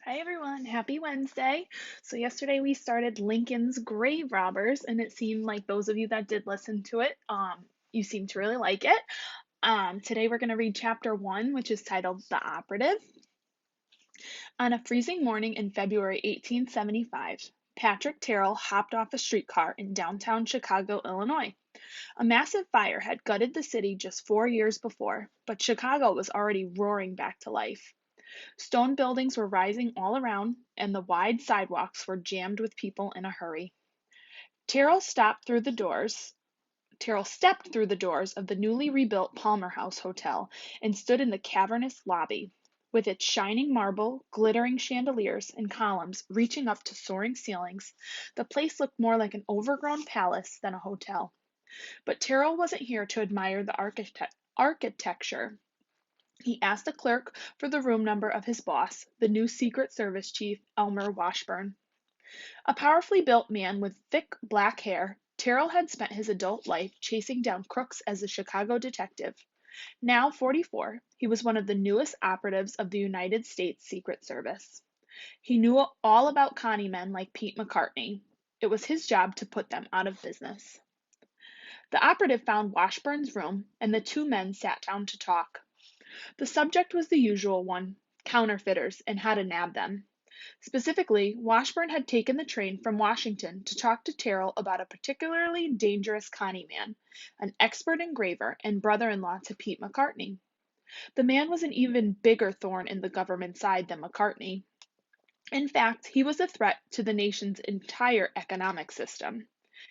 Hi everyone, happy Wednesday. So, yesterday we started Lincoln's Grave Robbers, and it seemed like those of you that did listen to it, you seem to really like it. Today we're going to read chapter 1, which is titled The Operative. On a freezing morning in February 1875, Patrick Terrell hopped off a streetcar in downtown Chicago, Illinois. A massive fire had gutted the city just 4 years before, but Chicago was already roaring back to life. Stone buildings were rising all around, and the wide sidewalks were jammed with people in a hurry. Terrell stepped through the doors. Terrell stepped through the doors of the newly rebuilt Palmer House Hotel and stood in the cavernous lobby. With its shining marble, glittering chandeliers, and columns reaching up to soaring ceilings, the place looked more like an overgrown palace than a hotel. But Terrell wasn't here to admire the architecture. He asked the clerk for the room number of his boss, the new Secret Service chief, Elmer Washburn. A powerfully built man with thick black hair, Terrell had spent his adult life chasing down crooks as a Chicago detective. Now 44, he was one of the newest operatives of the United States Secret Service. He knew all about connie men like Pete McCartney. It was his job to put them out of business. The operative found Washburn's room, and the two men sat down to talk. The subject was the usual one: counterfeiters and how to nab them. Specifically, Washburn had taken the train from Washington to talk to Terrell about a particularly dangerous connie man, an expert engraver and brother in law to Pete McCartney. The man was an even bigger thorn in the government side than McCartney. In fact, he was a threat to the nation's entire economic system.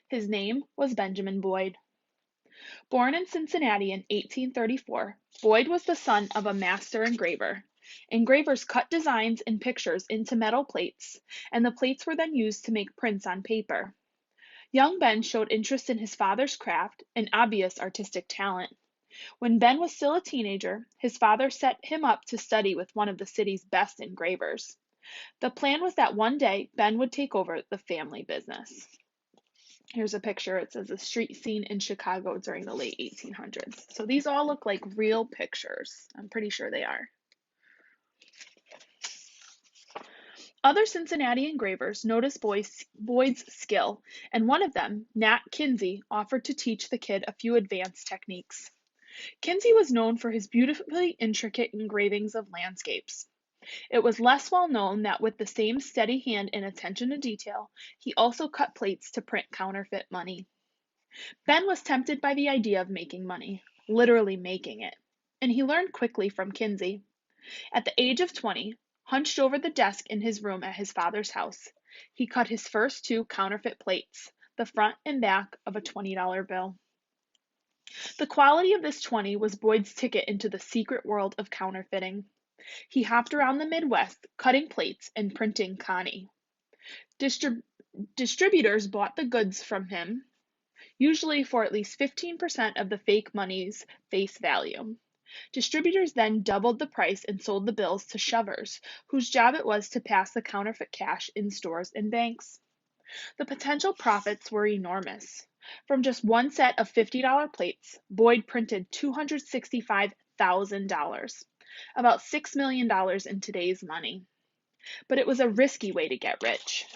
His name was Benjamin Boyd. Born in Cincinnati in 1834, Boyd was the son of a master engraver. Engravers cut designs and pictures into metal plates, and the plates were then used to make prints on paper. Young Ben showed interest in his father's craft and obvious artistic talent. When Ben was still a teenager, his father set him up to study with one of the city's best engravers. The plan was that one day Ben would take over the family business. Here's a picture. It says a street scene in Chicago during the late 1800s. So these all look like real pictures. I'm pretty sure they are. Other Cincinnati engravers noticed Boyd's skill, and one of them, Nat Kinsey, offered to teach the kid a few advanced techniques. Kinsey was known for his beautifully intricate engravings of landscapes. It was less well known that with the same steady hand and attention to detail, he also cut plates to print counterfeit money. Ben was tempted by the idea of making money, literally making it, and he learned quickly from Kinsey. At the age of 20, hunched over the desk in his room at his father's house, he cut his first two counterfeit plates, the front and back of a $20 bill. The quality of this 20 was Boyd's ticket into the secret world of counterfeiting. He hopped around the Midwest, cutting plates and printing Connie. Distributors bought the goods from him, usually for at least 15% of the fake money's face value. Distributors then doubled the price and sold the bills to shovers, whose job it was to pass the counterfeit cash in stores and banks. The potential profits were enormous. From just one set of $50 plates, Boyd printed $265,000, about $6 million in today's money. But it was a risky way to get rich.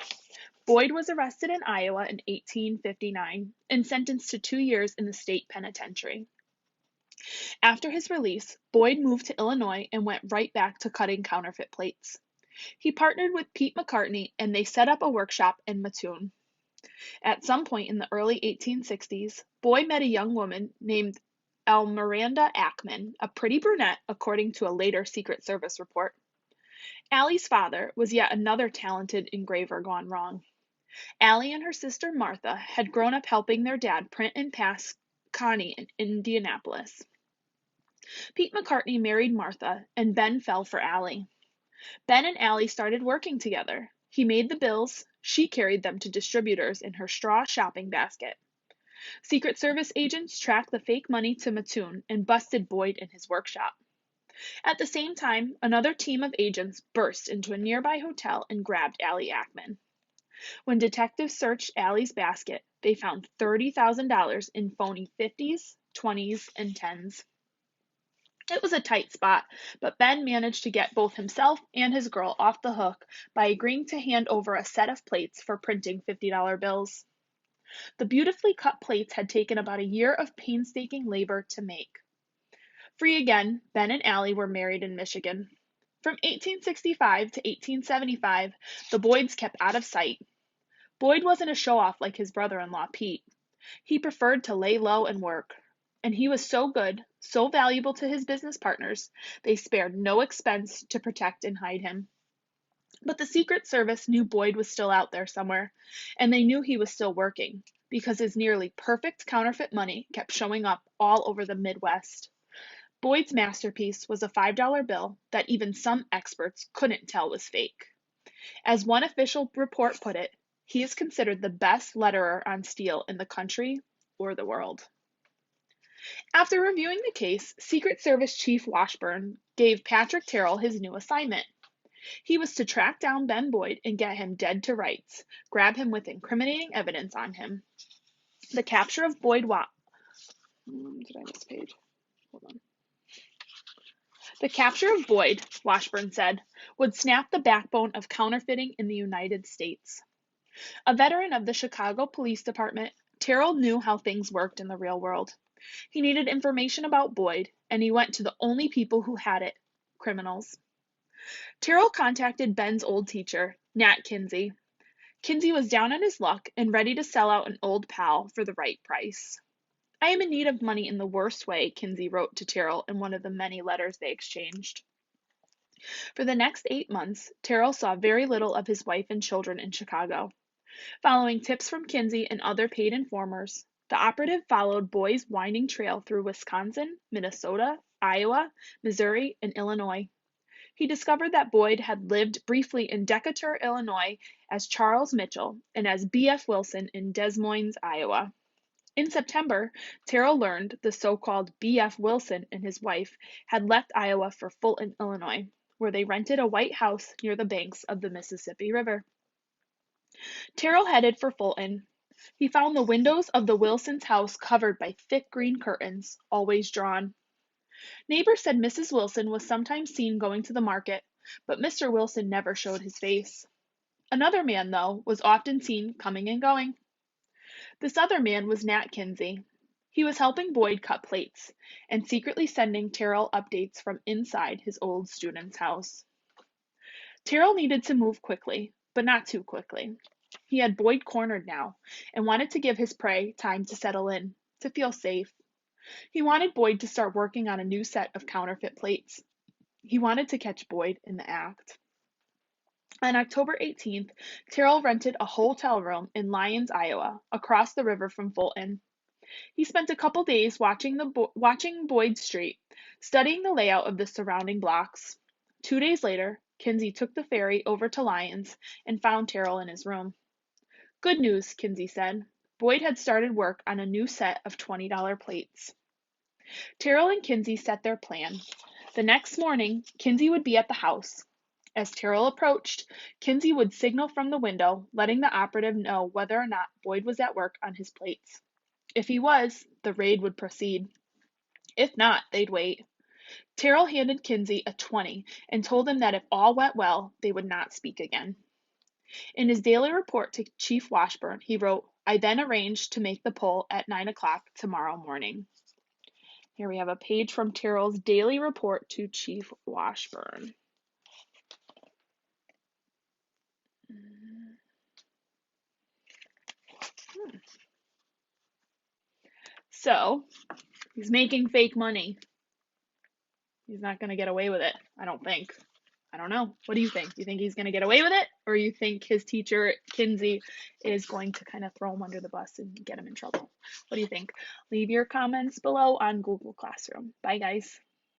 Boyd was arrested in Iowa in 1859 and sentenced to 2 years in the state penitentiary. After his release, Boyd moved to Illinois and went right back to cutting counterfeit plates. He partnered with Pete McCartney and they set up a workshop in Mattoon. At some point in the early 1860s, Boyd met a young woman named Elmiranda Ackman, a pretty brunette, according to a later Secret Service report. Allie's father was yet another talented engraver gone wrong. Allie and her sister Martha had grown up helping their dad print and pass Connie in Indianapolis. Pete McCartney married Martha, and Ben fell for Allie. Ben and Allie started working together. He made the bills, she carried them to distributors in her straw shopping basket. Secret Service agents tracked the fake money to Mattoon and busted Boyd in his workshop. At the same time, another team of agents burst into a nearby hotel and grabbed Allie Ackman. When detectives searched Allie's basket, they found $30,000 in phony 50s, 20s, and 10s. It was a tight spot, but Ben managed to get both himself and his girl off the hook by agreeing to hand over a set of plates for printing $50 bills. The beautifully cut plates had taken about a year of painstaking labor to make. Free again, Ben and Allie were married in Michigan. From 1865 to 1875, the Boyds kept out of sight. Boyd wasn't a show-off like his brother-in-law, Pete. He preferred to lay low and work. And he was so good, so valuable to his business partners, they spared no expense to protect and hide him. But the Secret Service knew Boyd was still out there somewhere, and they knew he was still working, because his nearly perfect counterfeit money kept showing up all over the Midwest. Boyd's masterpiece was a $5 bill that even some experts couldn't tell was fake. As one official report put it, he is considered the best letterer on steel in the country or the world. After reviewing the case, Secret Service Chief Washburn gave Patrick Terrell his new assignment. He was to track down Ben Boyd and get him dead to rights, grab him with incriminating evidence on him. The capture of Boyd Did I miss a page? Hold on. The capture of Boyd, Washburn said, would snap the backbone of counterfeiting in the United States. A veteran of the Chicago Police Department, Terrell knew how things worked in the real world. He needed information about Boyd, and he went to the only people who had it, criminals. Terrell contacted Ben's old teacher, Nat Kinsey. Kinsey was down on his luck and ready to sell out an old pal for the right price. I am in need of money in the worst way, Kinsey wrote to Terrell in one of the many letters they exchanged. For the next 8 months, Terrell saw very little of his wife and children in Chicago. Following tips from Kinsey and other paid informers, the operative followed Boyd's winding trail through Wisconsin, Minnesota, Iowa, Missouri, and Illinois. He discovered that Boyd had lived briefly in Decatur, Illinois as Charles Mitchell and as B.F. Wilson in Des Moines, Iowa. In September, Terrell learned the so-called B.F. Wilson and his wife had left Iowa for Fulton, Illinois, where they rented a white house near the banks of the Mississippi River. Terrell headed for Fulton. He found the windows of the Wilsons' house covered by thick green curtains, always drawn. Neighbors said Mrs. Wilson was sometimes seen going to the market, but Mr. Wilson never showed his face. Another man, though, was often seen coming and going. This other man was Nat Kinsey. He was helping Boyd cut plates and secretly sending Terrell updates from inside his old student's house. Terrell needed to move quickly, but not too quickly. He had Boyd cornered now and wanted to give his prey time to settle in, to feel safe. He wanted Boyd to start working on a new set of counterfeit plates. He wanted to catch Boyd in the act. On October 18th, Terrell rented a hotel room in Lyons, Iowa, across the river from Fulton. He spent a couple days watching Boyd Street, studying the layout of the surrounding blocks. 2 days later, Kinsey took the ferry over to Lyons and found Terrell in his room. Good news, Kinsey said. Boyd had started work on a new set of $20 plates. Terrell and Kinsey set their plan. The next morning, Kinsey would be at the house. As Terrell approached, Kinsey would signal from the window, letting the operative know whether or not Boyd was at work on his plates. If he was, the raid would proceed. If not, they'd wait. Terrell handed Kinsey a 20 and told him that if all went well, they would not speak again. In his daily report to Chief Washburn, he wrote, "I then arranged to make the pull at 9 o'clock tomorrow morning." Here we have a page from Terrell's daily report to Chief Washburn. So, he's making fake money. He's not going to get away with it, I don't think. I don't know. What do you think? Do you think he's going to get away with it? Or you think his teacher, Kinsey, is going to kind of throw him under the bus and get him in trouble? What do you think? Leave your comments below on Google Classroom. Bye, guys.